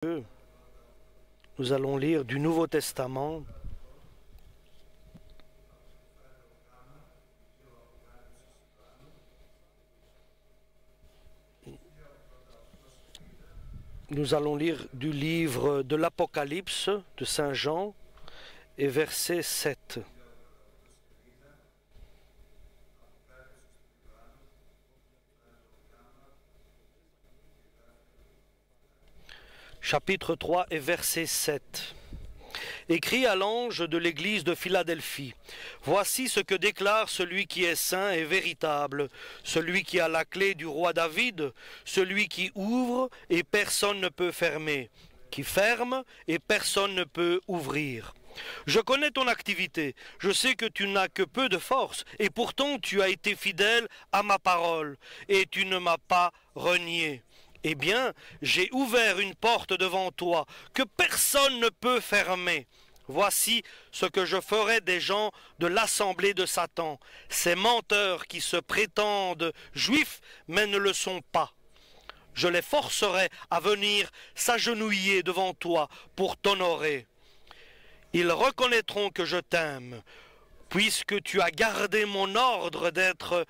Nous allons lire du Nouveau Testament. Nous allons lire du livre de l'Apocalypse de Saint Jean et verset 7. Chapitre 3 et verset 7. Écrit à l'ange de l'église de Philadelphie. Voici ce que déclare celui qui est saint et véritable, celui qui a la clé du roi David, celui qui ouvre et personne ne peut fermer, qui ferme et personne ne peut ouvrir. Je connais ton activité, je sais que tu n'as que peu de force, et pourtant tu as été fidèle à ma parole, et tu ne m'as pas renié. Eh bien, j'ai ouvert une porte devant toi que personne ne peut fermer. Voici ce que je ferai des gens de l'assemblée de Satan, ces menteurs qui se prétendent juifs mais ne le sont pas. Je les forcerai à venir s'agenouiller devant toi pour t'honorer. Ils reconnaîtront que je t'aime, puisque tu as gardé mon ordre d'être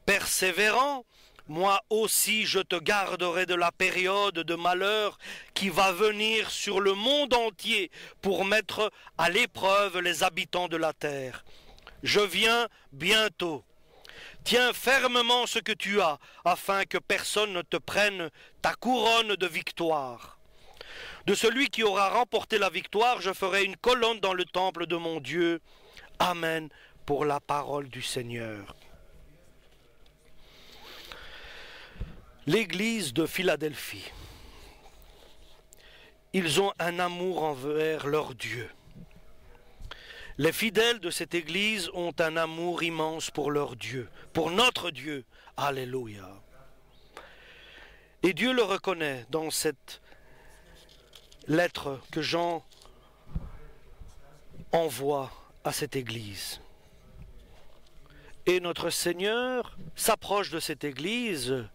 persévérant. Moi aussi je te garderai de la période de malheur qui va venir sur le monde entier pour mettre à l'épreuve les habitants de la terre. Je viens bientôt. Tiens fermement ce que tu as, afin que personne ne te prenne ta couronne de victoire. De celui qui aura remporté la victoire, je ferai une colonne dans le temple de mon Dieu. Amen pour la parole du Seigneur. L'église de Philadelphie, ils ont un amour envers leur Dieu. Les fidèles de cette église ont un amour immense pour leur Dieu, pour notre Dieu. Alléluia. Et Dieu le reconnaît dans cette lettre que Jean envoie à cette église. Et notre Seigneur s'approche de cette église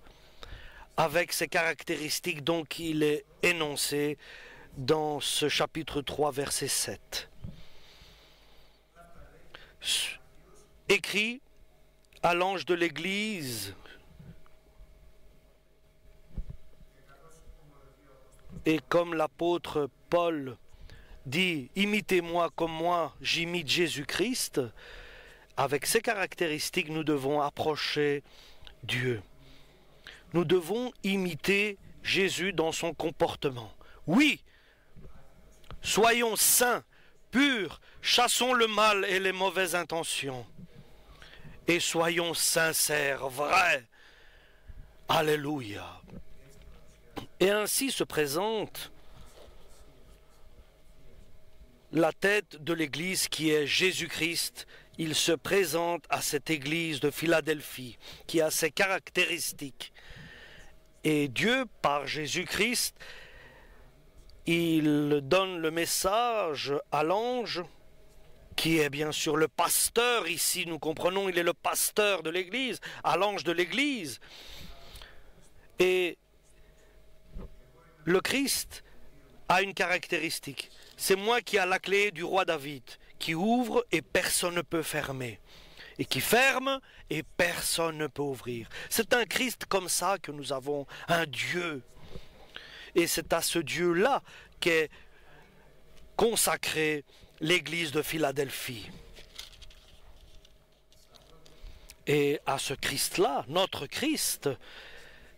avec ces caractéristiques dont il est énoncé dans ce chapitre 3, verset 7. Écrit à l'ange de l'Église, et comme l'apôtre Paul dit « Imitez-moi comme moi, j'imite Jésus-Christ », avec ces caractéristiques, nous devons approcher Dieu. Nous devons imiter Jésus dans son comportement. Oui, soyons saints, purs, chassons le mal et les mauvaises intentions. Et soyons sincères, vrais. Alléluia. Et ainsi se présente la tête de l'Église qui est Jésus-Christ. Il se présente à cette Église de Philadelphie qui a ces caractéristiques. Et Dieu, par Jésus-Christ, il donne le message à l'ange, qui est bien sûr le pasteur. Ici, nous comprenons, il est le pasteur de l'Église, à l'ange de l'Église. Et le Christ a une caractéristique. C'est moi qui ai la clé du roi David, qui ouvre et personne ne peut fermer. Et qui ferme et personne ne peut ouvrir. C'est un Christ comme ça que nous avons, un Dieu. Et c'est à ce Dieu-là qu'est consacrée l'église de Philadelphie. Et à ce Christ-là, notre Christ,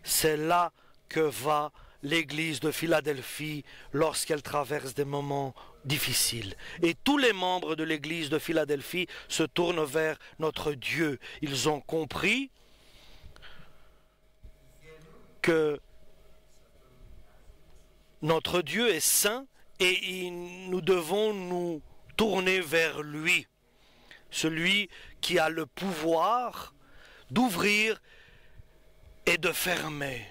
c'est là que va l'église de Philadelphie lorsqu'elle traverse des moments difficiles. Et tous les membres de l'église de Philadelphie se tournent vers notre Dieu. Ils ont compris que notre Dieu est saint et nous devons nous tourner vers lui. Celui qui a le pouvoir d'ouvrir et de fermer,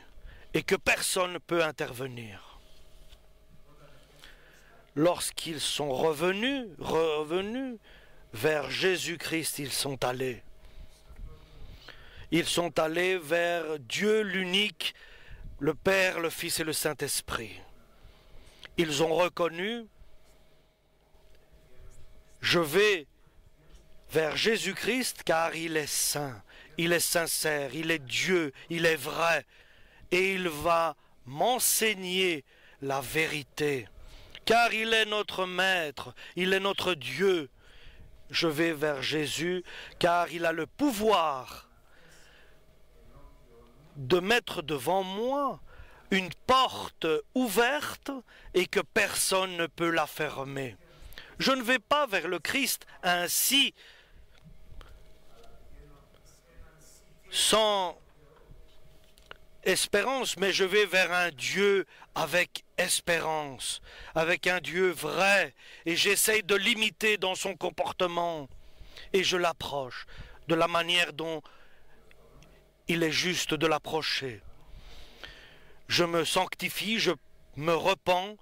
et que personne ne peut intervenir. Lorsqu'ils sont revenus vers Jésus-Christ, ils sont allés. Ils sont allés vers Dieu l'unique, le Père, le Fils et le Saint-Esprit. Ils ont reconnu, je vais vers Jésus-Christ car il est saint, il est sincère, il est Dieu, il est vrai, et il va m'enseigner la vérité, car il est notre Maître, il est notre Dieu. Je vais vers Jésus, car il a le pouvoir de mettre devant moi une porte ouverte et que personne ne peut la fermer. Je ne vais pas vers le Christ ainsi, sans espérance, mais je vais vers un Dieu avec espérance, avec un Dieu vrai, et j'essaye de l'imiter dans son comportement, et je l'approche de la manière dont il est juste de l'approcher. Je me sanctifie, je me repens,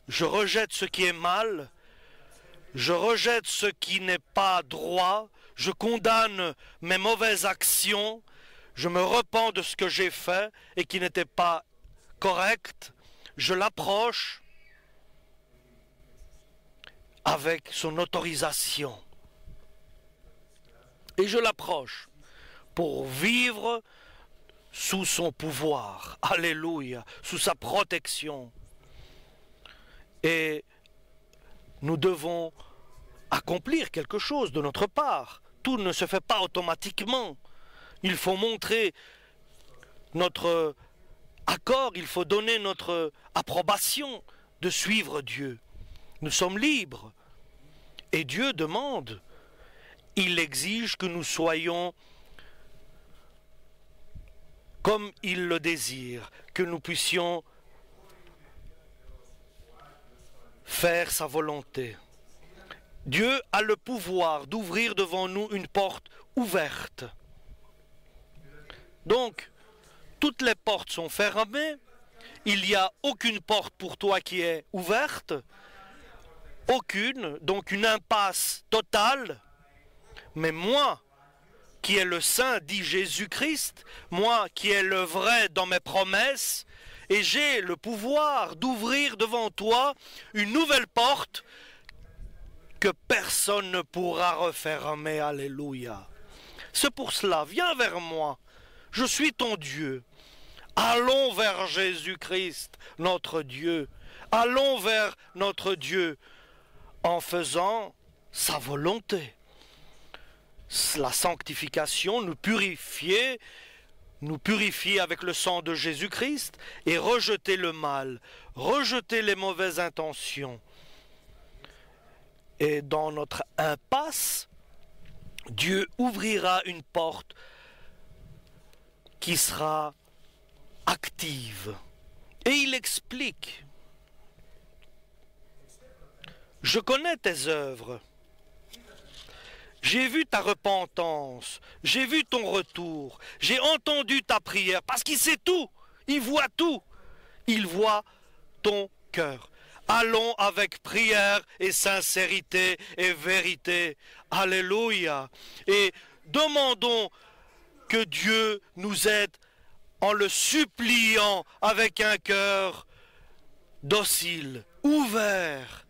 je rejette ce qui est mal, je rejette ce qui n'est pas droit, je condamne mes mauvaises actions, je me repens de ce que j'ai fait et qui n'était pas correct, je l'approche avec son autorisation. Et je l'approche pour vivre sous son pouvoir, alléluia, sous sa protection. Et nous devons accomplir quelque chose de notre part. Tout ne se fait pas automatiquement. Il faut montrer notre accord, il faut donner notre approbation de suivre Dieu. Nous sommes libres. Et Dieu demande, il exige que nous soyons comme il le désire, que nous puissions faire sa volonté. Dieu a le pouvoir d'ouvrir devant nous une porte ouverte. Donc, toutes les portes sont fermées, il n'y a aucune porte pour toi qui est ouverte, aucune, donc une impasse totale. Mais moi, qui est le saint, dit Jésus-Christ, moi qui est le vrai dans mes promesses, et j'ai le pouvoir d'ouvrir devant toi une nouvelle porte que personne ne pourra refermer. Alléluia. C'est pour cela, viens vers moi, je suis ton Dieu. Allons vers Jésus-Christ, notre Dieu. Allons vers notre Dieu en faisant sa volonté. La sanctification, nous purifier avec le sang de Jésus-Christ et rejeter le mal, rejeter les mauvaises intentions. Et dans notre impasse, Dieu ouvrira une porte qui sera active. Et il explique, je connais tes œuvres. J'ai vu ta repentance, j'ai vu ton retour, j'ai entendu ta prière, parce qu'il sait tout, il voit tout, il voit ton cœur. Allons avec prière et sincérité et vérité, alléluia, et demandons que Dieu nous aide en le suppliant avec un cœur docile, ouvert.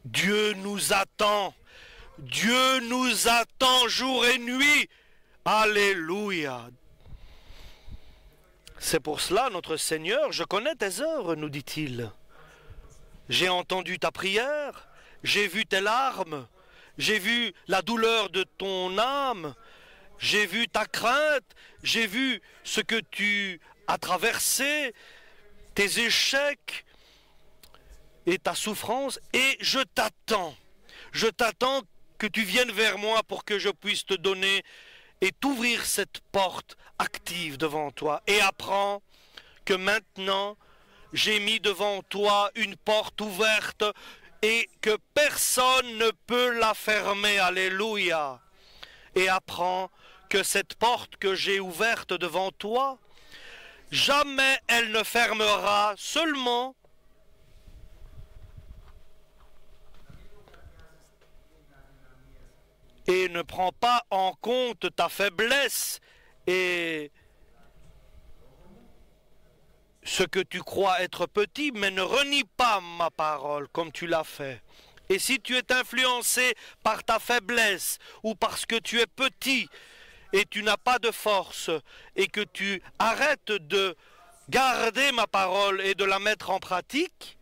Dieu nous attend. Dieu nous attend jour et nuit. Alléluia. C'est pour cela, notre Seigneur, je connais tes œuvres, nous dit-il. J'ai entendu ta prière, j'ai vu tes larmes, j'ai vu la douleur de ton âme, j'ai vu ta crainte, j'ai vu ce que tu as traversé, tes échecs et ta souffrance, et je t'attends. Je t'attends que tu viennes vers moi pour que je puisse te donner et t'ouvrir cette porte active devant toi. Et apprends que maintenant, j'ai mis devant toi une porte ouverte et que personne ne peut la fermer. Alléluia. Et apprends que cette porte que j'ai ouverte devant toi, jamais elle ne fermera, seulement et ne prends pas en compte ta faiblesse et ce que tu crois être petit, mais ne renie pas ma parole comme tu l'as fait. Et si tu es influencé par ta faiblesse ou parce que tu es petit et tu n'as pas de force et que tu arrêtes de garder ma parole et de la mettre en pratique,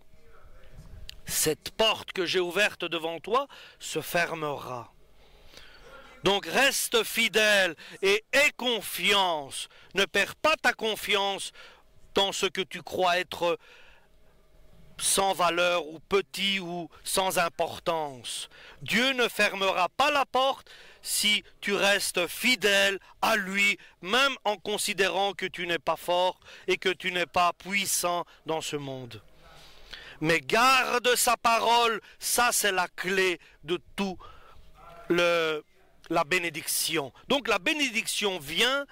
cette porte que j'ai ouverte devant toi se fermera. Donc reste fidèle et aie confiance. Ne perds pas ta confiance dans ce que tu crois être sans valeur ou petit ou sans importance. Dieu ne fermera pas la porte si tu restes fidèle à lui, même en considérant que tu n'es pas fort et que tu n'es pas puissant dans ce monde. Mais garde sa parole, ça c'est la clé de tout la bénédiction. Donc la bénédiction vient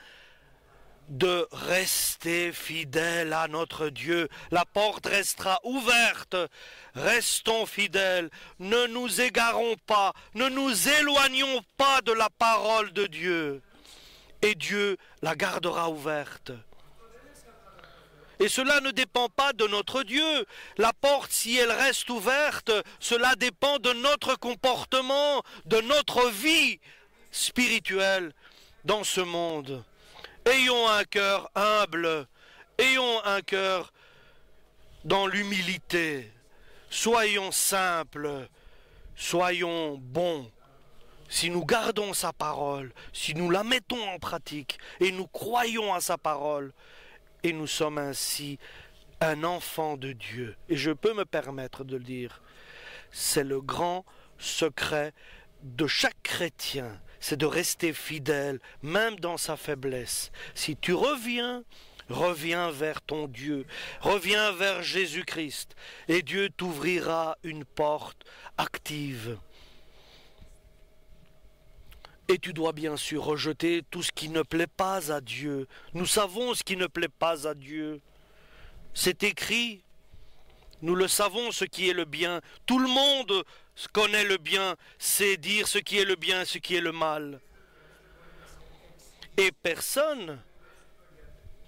de rester fidèle à notre Dieu. La porte restera ouverte. Restons fidèles. Ne nous égarons pas. Ne nous éloignons pas de la parole de Dieu. Et Dieu la gardera ouverte. Et cela ne dépend pas de notre Dieu. La porte, si elle reste ouverte, cela dépend de notre comportement, de notre vie spirituelle dans ce monde. Ayons un cœur humble, ayons un cœur dans l'humilité, soyons simples, soyons bons. Si nous gardons sa parole, si nous la mettons en pratique et nous croyons à sa parole, et nous sommes ainsi un enfant de Dieu. Et je peux me permettre de le dire, c'est le grand secret de chaque chrétien. C'est de rester fidèle, même dans sa faiblesse. Si tu reviens vers ton Dieu, reviens vers Jésus-Christ, et Dieu t'ouvrira une porte active. Et tu dois bien sûr rejeter tout ce qui ne plaît pas à Dieu. Nous savons ce qui ne plaît pas à Dieu. C'est écrit. Nous le savons, ce qui est le bien. Tout le monde connaît le bien, sait dire ce qui est le bien, ce qui est le mal. Et personne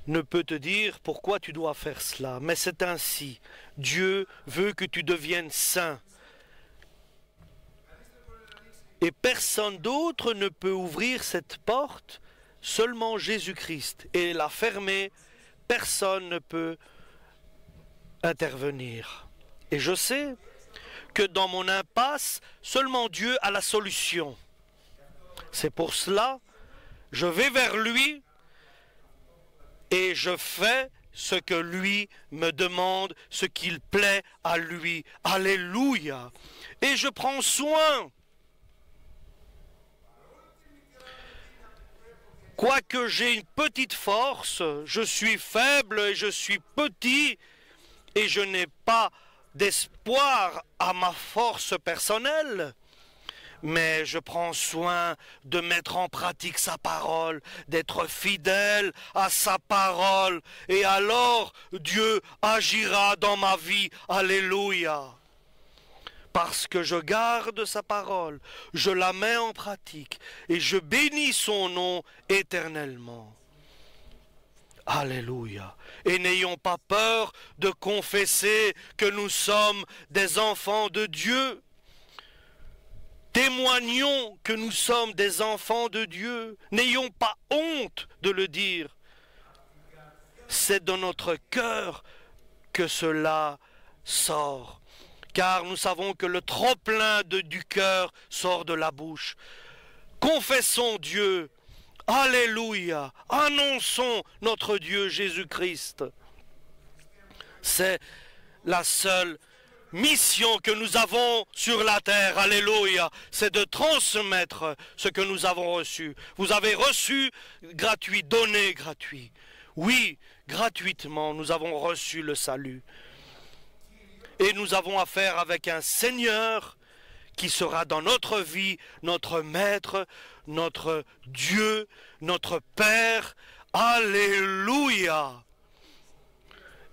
ne peut te dire pourquoi tu dois faire cela. Mais c'est ainsi. Dieu veut que tu deviennes saint. Et personne d'autre ne peut ouvrir cette porte, seulement Jésus-Christ. Et la fermer, personne ne peut intervenir. Et je sais que dans mon impasse, seulement Dieu a la solution. C'est pour cela, je vais vers lui et je fais ce que lui me demande, ce qu'il plaît à lui. Alléluia. Et je prends soin. Quoique j'ai une petite force, je suis faible et je suis petit et je n'ai pas d'espoir à ma force personnelle, mais je prends soin de mettre en pratique sa parole, d'être fidèle à sa parole, et alors Dieu agira dans ma vie. Alléluia. Parce que je garde sa parole, je la mets en pratique, et je bénis son nom éternellement. Alléluia. Et n'ayons pas peur de confesser que nous sommes des enfants de Dieu. Témoignons que nous sommes des enfants de Dieu. N'ayons pas honte de le dire. C'est dans notre cœur que cela sort. Car nous savons que le trop-plein du cœur sort de la bouche. Confessons Dieu. Alléluia. Annonçons notre Dieu Jésus-Christ. C'est la seule mission que nous avons sur la terre. Alléluia. C'est de transmettre ce que nous avons reçu. Vous avez reçu gratuit, donné gratuit. Oui, gratuitement, nous avons reçu le salut. Et nous avons affaire avec un Seigneur qui sera dans notre vie, notre Maître, notre Dieu, notre Père. Alléluia.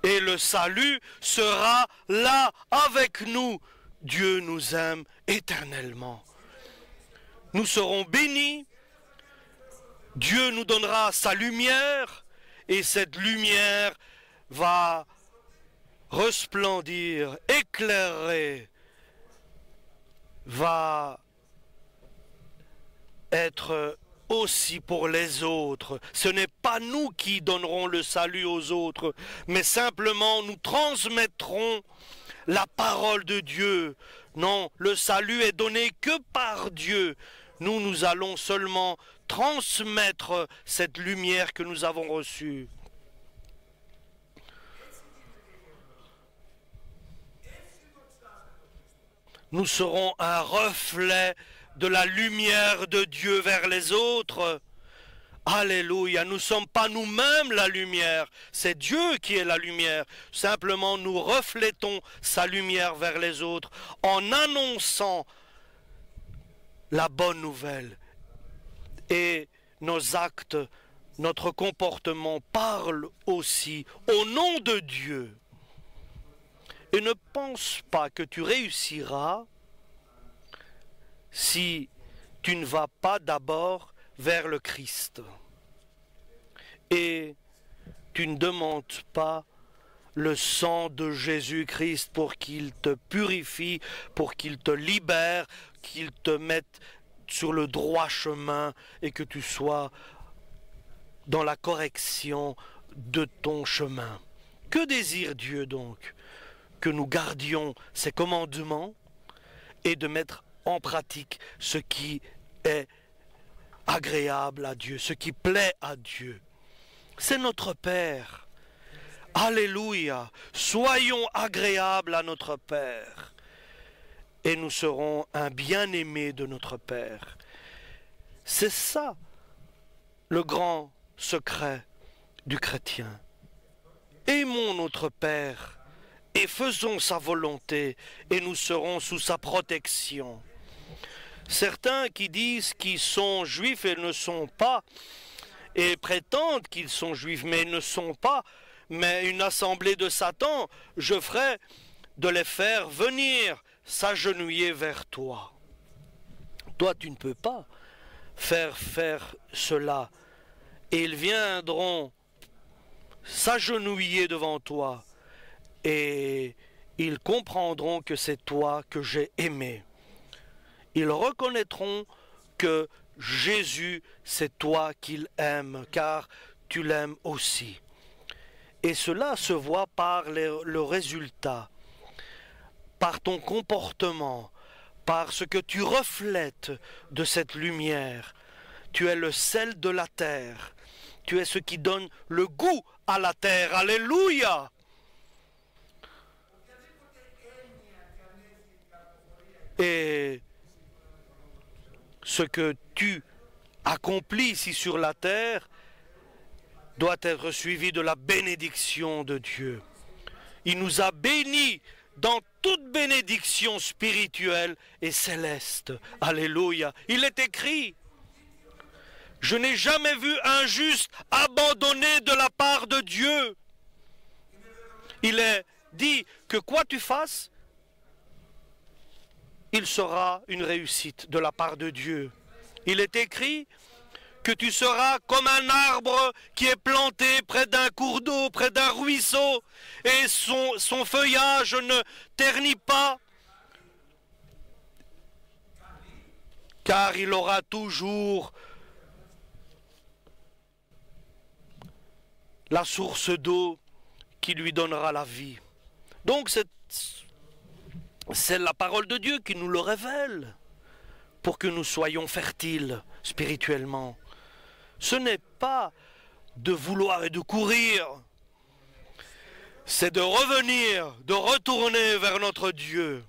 Et le salut sera là avec nous. Dieu nous aime éternellement. Nous serons bénis. Dieu nous donnera sa lumière. Et cette lumière va resplendir, éclairer, va être aussi pour les autres. Ce n'est pas nous qui donnerons le salut aux autres, mais simplement nous transmettrons la parole de Dieu. Non, le salut est donné que par Dieu. Nous allons seulement transmettre cette lumière que nous avons reçue. Nous serons un reflet de la lumière de Dieu vers les autres. Alléluia, nous ne sommes pas nous-mêmes la lumière, c'est Dieu qui est la lumière. Simplement, nous reflétons sa lumière vers les autres en annonçant la bonne nouvelle. Et nos actes, notre comportement parlent aussi au nom de Dieu. Et ne pense pas que tu réussiras si tu ne vas pas d'abord vers le Christ. Et tu ne demandes pas le sang de Jésus-Christ pour qu'il te purifie, pour qu'il te libère, qu'il te mette sur le droit chemin et que tu sois dans la correction de ton chemin. Que désire Dieu donc? Que nous gardions ses commandements et de mettre en pratique ce qui est agréable à Dieu, ce qui plaît à Dieu. C'est notre Père. Alléluia. Soyons agréables à notre Père. Et nous serons un bien-aimé de notre Père. C'est ça le grand secret du chrétien. Aimons notre Père et faisons sa volonté et nous serons sous sa protection. Certains qui disent qu'ils sont juifs et ne sont pas, et prétendent qu'ils sont juifs mais ne sont pas, mais une assemblée de Satan, je ferai de les faire venir s'agenouiller vers toi. Toi, tu ne peux pas faire cela. Et ils viendront s'agenouiller devant toi et ils comprendront que c'est toi que j'ai aimé. Ils reconnaîtront que Jésus, c'est toi qu'il aime, car tu l'aimes aussi. Et cela se voit par le résultat, par ton comportement, par ce que tu reflètes de cette lumière. Tu es le sel de la terre. Tu es ce qui donne le goût à la terre. Alléluia! Et ce que tu accomplis ici sur la terre doit être suivi de la bénédiction de Dieu. Il nous a bénis dans toute bénédiction spirituelle et céleste. Alléluia. Il est écrit: je n'ai jamais vu un juste abandonné de la part de Dieu. Il est dit que quoi tu fasses, il sera une réussite de la part de Dieu. Il est écrit que tu seras comme un arbre qui est planté près d'un cours d'eau, près d'un ruisseau, et son feuillage ne ternit pas, car il aura toujours la source d'eau qui lui donnera la vie. Donc c'est la parole de Dieu qui nous le révèle pour que nous soyons fertiles spirituellement. Ce n'est pas de vouloir et de courir, c'est de revenir, de retourner vers notre Dieu.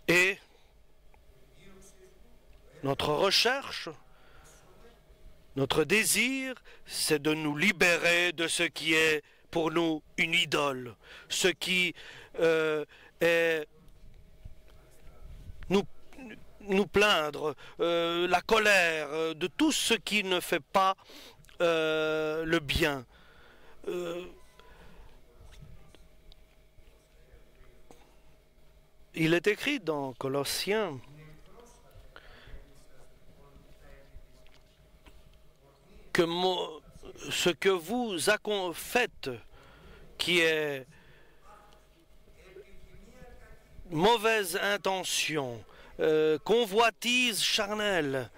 Et notre recherche, notre désir, c'est de nous libérer de ce qui est pour nous une idole, ce qui est nous plaindre, la colère, de tout ce qui ne fait pas le bien. Il est écrit dans Colossiens que ce que vous faites, qui est mauvaise intention, convoitise charnelle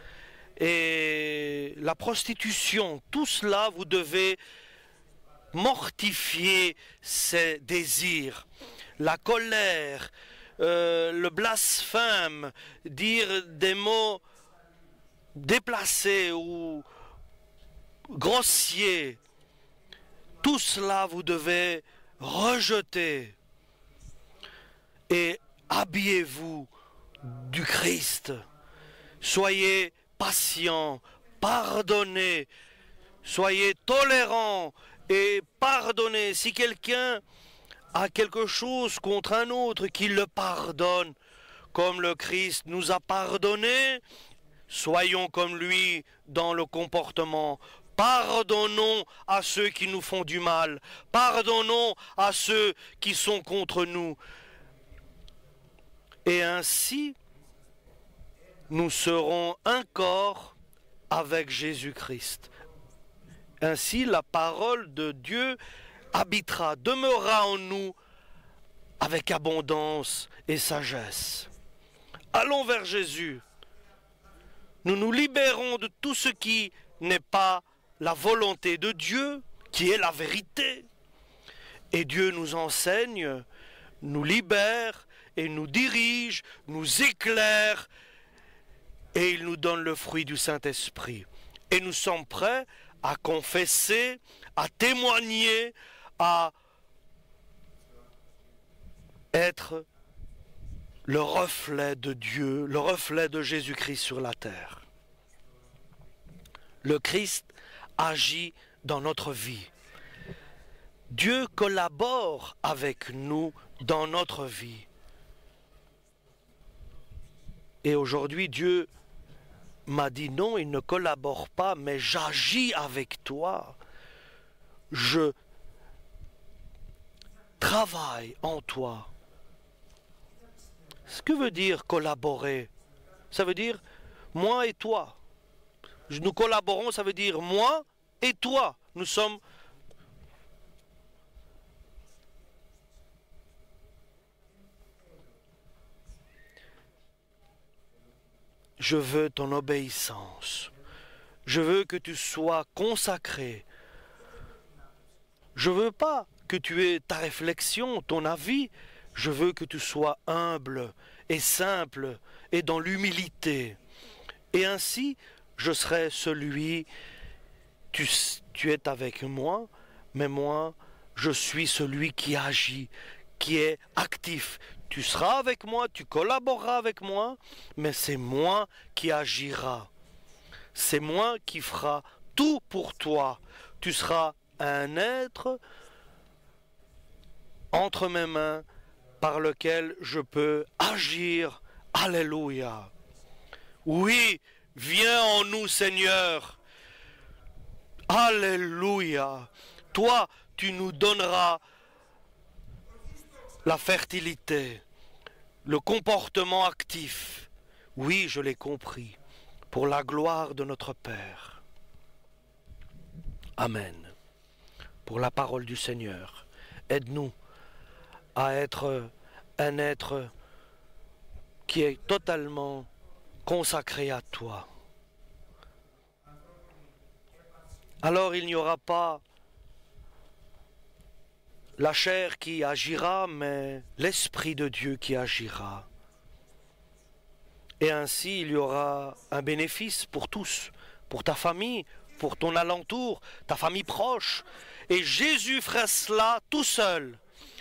et la prostitution, tout cela, vous devez mortifier ces désirs. La colère, le blasphème, dire des mots déplacés ou grossiers, tout cela vous devez rejeter et habillez-vous du Christ. Soyez patients, pardonnez, soyez tolérants et pardonnez. Si quelqu'un a quelque chose contre un autre, qu'il le pardonne, comme le Christ nous a pardonné. Soyons comme lui dans le comportement. Pardonnons à ceux qui nous font du mal. Pardonnons à ceux qui sont contre nous. Et ainsi, nous serons un corps avec Jésus-Christ. Ainsi, la parole de Dieu habitera, demeurera en nous avec abondance et sagesse. Allons vers Jésus. Nous nous libérons de tout ce qui n'est pas la volonté de Dieu, qui est la vérité. Et Dieu nous enseigne, nous libère et nous dirige, nous éclaire, et il nous donne le fruit du Saint-Esprit. Et nous sommes prêts à confesser, à témoigner, à être le reflet de Dieu, le reflet de Jésus-Christ sur la terre. Le Christ agit dans notre vie. Dieu collabore avec nous dans notre vie. Et aujourd'hui, Dieu m'a dit non, il ne collabore pas, mais j'agis avec toi. Je travaille en toi. Ce que veut dire collaborer? Ça veut dire moi et toi. Nous collaborons, ça veut dire moi et toi. Nous sommes... Je veux ton obéissance. Je veux que tu sois consacré. Je veux pas que tu aies ta réflexion, ton avis. Je veux que tu sois humble et simple et dans l'humilité. Et ainsi, je serai celui, tu es avec moi, mais moi, je suis celui qui agit, qui est actif. Tu seras avec moi, tu collaboreras avec moi, mais c'est moi qui agira. C'est moi qui fera tout pour toi. Tu seras un être entre mes mains par lequel je peux agir. Alléluia. Oui, viens en nous, Seigneur. Alléluia. Toi, tu nous donneras la fertilité, le comportement actif. Oui, je l'ai compris, pour la gloire de notre Père. Amen. Pour la parole du Seigneur, aide-nous à être un être qui est totalement consacré à toi. Alors il n'y aura pas la chair qui agira, mais l'Esprit de Dieu qui agira. Et ainsi il y aura un bénéfice pour tous, pour ta famille, pour ton alentour, ta famille proche. Et Jésus fera cela tout seul.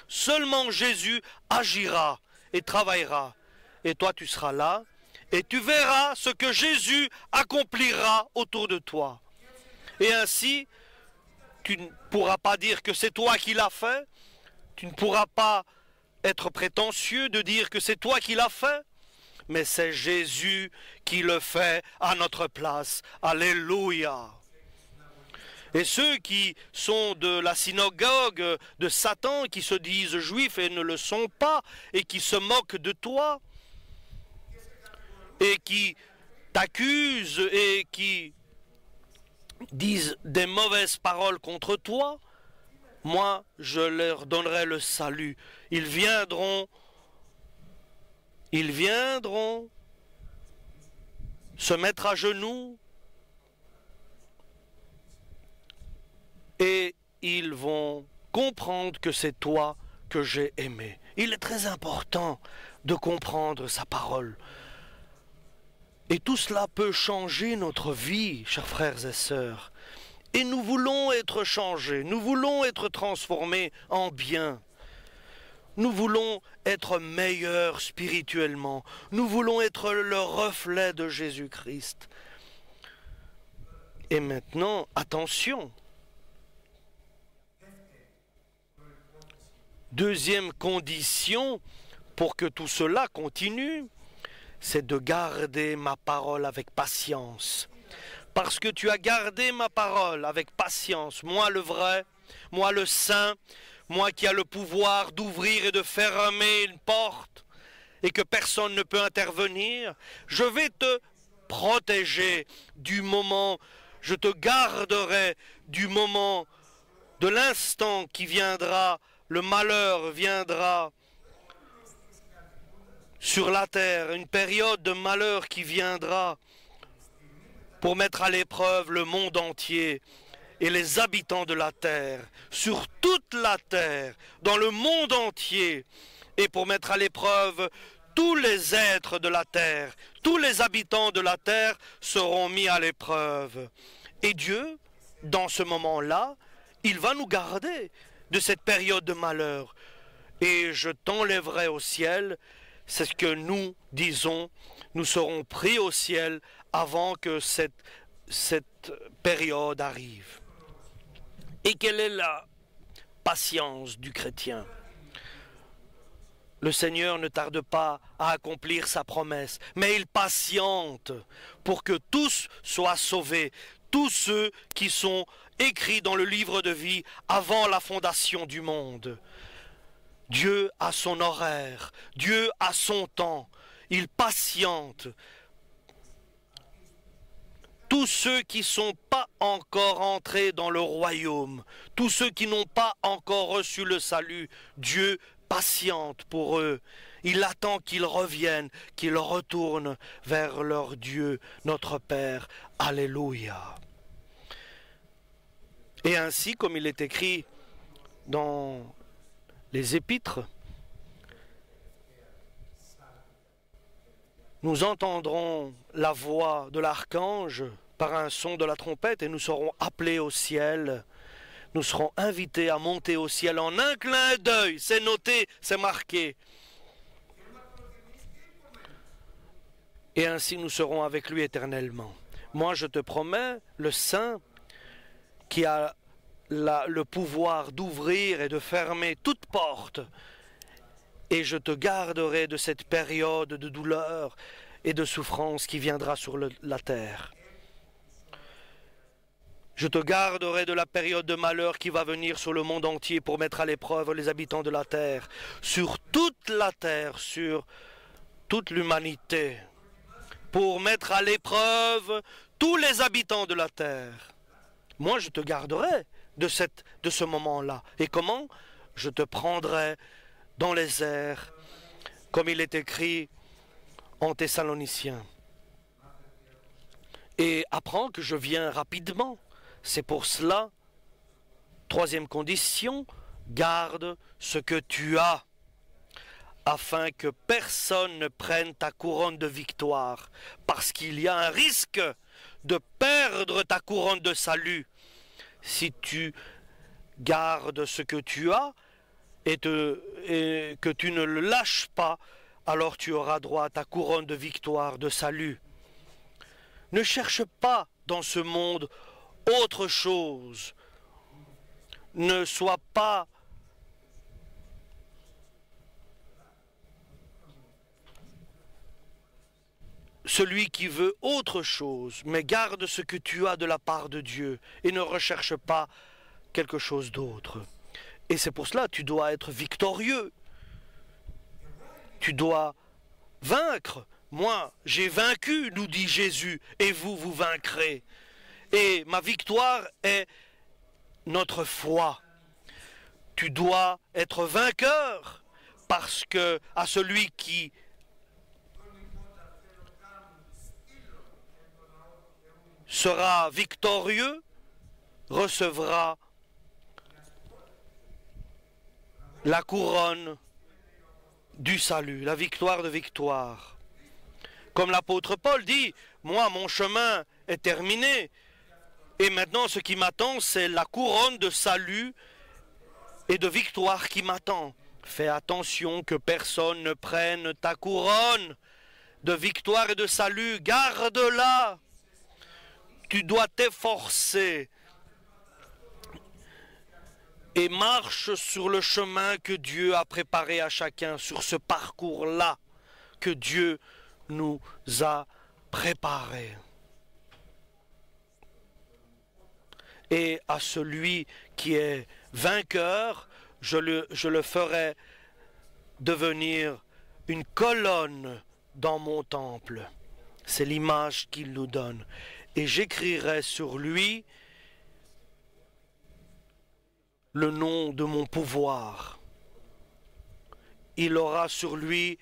Seulement Jésus agira et travaillera. Et toi tu seras là et tu verras ce que Jésus accomplira autour de toi. Et ainsi, tu ne pourras pas dire que c'est toi qui l'as fait. Tu ne pourras pas être prétentieux de dire que c'est toi qui l'as fait. Mais c'est Jésus qui le fait à notre place. Alléluia. Et ceux qui sont de la synagogue de Satan, qui se disent juifs et ne le sont pas, et qui se moquent de toi, et qui t'accusent et qui disent des mauvaises paroles contre toi, moi je leur donnerai le salut. Ils viendront se mettre à genoux et ils vont comprendre que c'est toi que j'ai aimé. Il est très important de comprendre sa parole. Et tout cela peut changer notre vie, chers frères et sœurs. Et nous voulons être changés, nous voulons être transformés en bien. Nous voulons être meilleurs spirituellement. Nous voulons être le reflet de Jésus-Christ. Et maintenant, attention. Deuxième condition pour que tout cela continue, c'est de garder ma parole avec patience. Parce que tu as gardé ma parole avec patience, moi le vrai, moi le saint, moi qui a le pouvoir d'ouvrir et de fermer une porte et que personne ne peut intervenir, je vais te protéger du moment, je te garderai du moment, de l'instant qui viendra, le malheur viendra sur la terre, une période de malheur qui viendra pour mettre à l'épreuve le monde entier et les habitants de la terre, sur toute la terre, dans le monde entier, et pour mettre à l'épreuve tous les êtres de la terre, tous les habitants de la terre seront mis à l'épreuve. Et Dieu, dans ce moment-là, il va nous garder de cette période de malheur. Et je t'enlèverai au ciel, c'est ce que nous disons, nous serons pris au ciel avant que cette période arrive. Et quelle est la patience du chrétien? Le Seigneur ne tarde pas à accomplir sa promesse, mais il patiente pour que tous soient sauvés, tous ceux qui sont écrits dans le livre de vie avant la fondation du monde. Dieu a son horaire, Dieu a son temps, il patiente. Tous ceux qui ne sont pas encore entrés dans le royaume, tous ceux qui n'ont pas encore reçu le salut, Dieu patiente pour eux. Il attend qu'ils reviennent, qu'ils retournent vers leur Dieu, notre Père. Alléluia. Et ainsi, comme il est écrit dans les épîtres, nous entendrons la voix de l'archange par un son de la trompette et nous serons appelés au ciel. Nous serons invités à monter au ciel en un clin d'œil. C'est noté, c'est marqué. Et ainsi nous serons avec lui éternellement. Moi, je te promets, le Saint qui a le pouvoir d'ouvrir et de fermer toute porte, et je te garderai de cette période de douleur et de souffrance qui viendra sur la terre. Je te garderai de la période de malheur qui va venir sur le monde entier pour mettre à l'épreuve les habitants de la terre, sur toute la terre, sur toute l'humanité, pour mettre à l'épreuve tous les habitants de la terre. Moi, je te garderai de ce moment-là. Et comment? Je te prendrai dans les airs, comme il est écrit en Thessaloniciens. Et apprends que je viens rapidement. C'est pour cela, troisième condition, garde ce que tu as, afin que personne ne prenne ta couronne de victoire, parce qu'il y a un risque de perdre ta couronne de salut. Si tu gardes ce que tu as et que tu ne le lâches pas, alors tu auras droit à ta couronne de victoire, de salut. Ne cherche pas dans ce monde autre chose. Ne sois pas celui qui veut autre chose, mais garde ce que tu as de la part de Dieu et ne recherche pas quelque chose d'autre. Et c'est pour cela que tu dois être victorieux. Tu dois vaincre. Moi, j'ai vaincu, nous dit Jésus, et vous, vous vaincrez. Et ma victoire est notre foi. Tu dois être vainqueur parce que à celui qui sera victorieux recevra la couronne du salut, la victoire de victoire. Comme l'apôtre Paul dit, moi mon chemin est terminé et maintenant ce qui m'attend c'est la couronne de salut et de victoire qui m'attend. Fais attention que personne ne prenne ta couronne de victoire et de salut, garde-la. Tu dois t'efforcer et marche sur le chemin que Dieu a préparé à chacun, sur ce parcours-là que Dieu nous a préparé. Et à celui qui est vainqueur, je le ferai devenir une colonne dans mon temple. C'est l'image qu'il nous donne. Et j'écrirai sur lui le nom de mon pouvoir. Il aura sur lui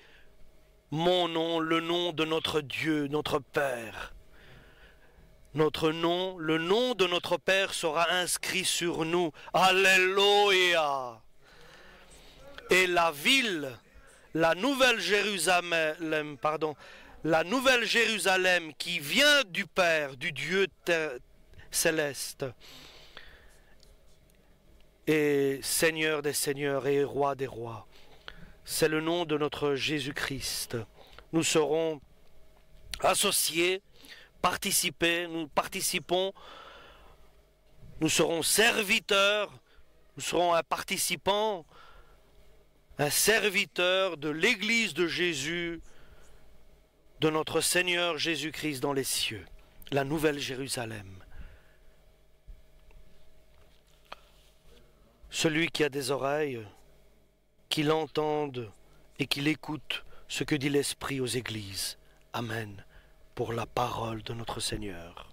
mon nom, le nom de notre Dieu, notre Père. Notre nom, le nom de notre Père sera inscrit sur nous. Alléluia! Et la ville, la nouvelle Jérusalem, la nouvelle Jérusalem qui vient du Père, du Dieu céleste, et Seigneur des seigneurs et Roi des rois. C'est le nom de notre Jésus-Christ. Nous serons associés, nous participons, nous serons serviteurs, nous serons un participant, un serviteur de l'Église de Jésus, de notre Seigneur Jésus-Christ dans les cieux, la nouvelle Jérusalem. Celui qui a des oreilles, qu'il entende et qu'il écoute ce que dit l'Esprit aux églises. Amen. Pour la parole de notre Seigneur.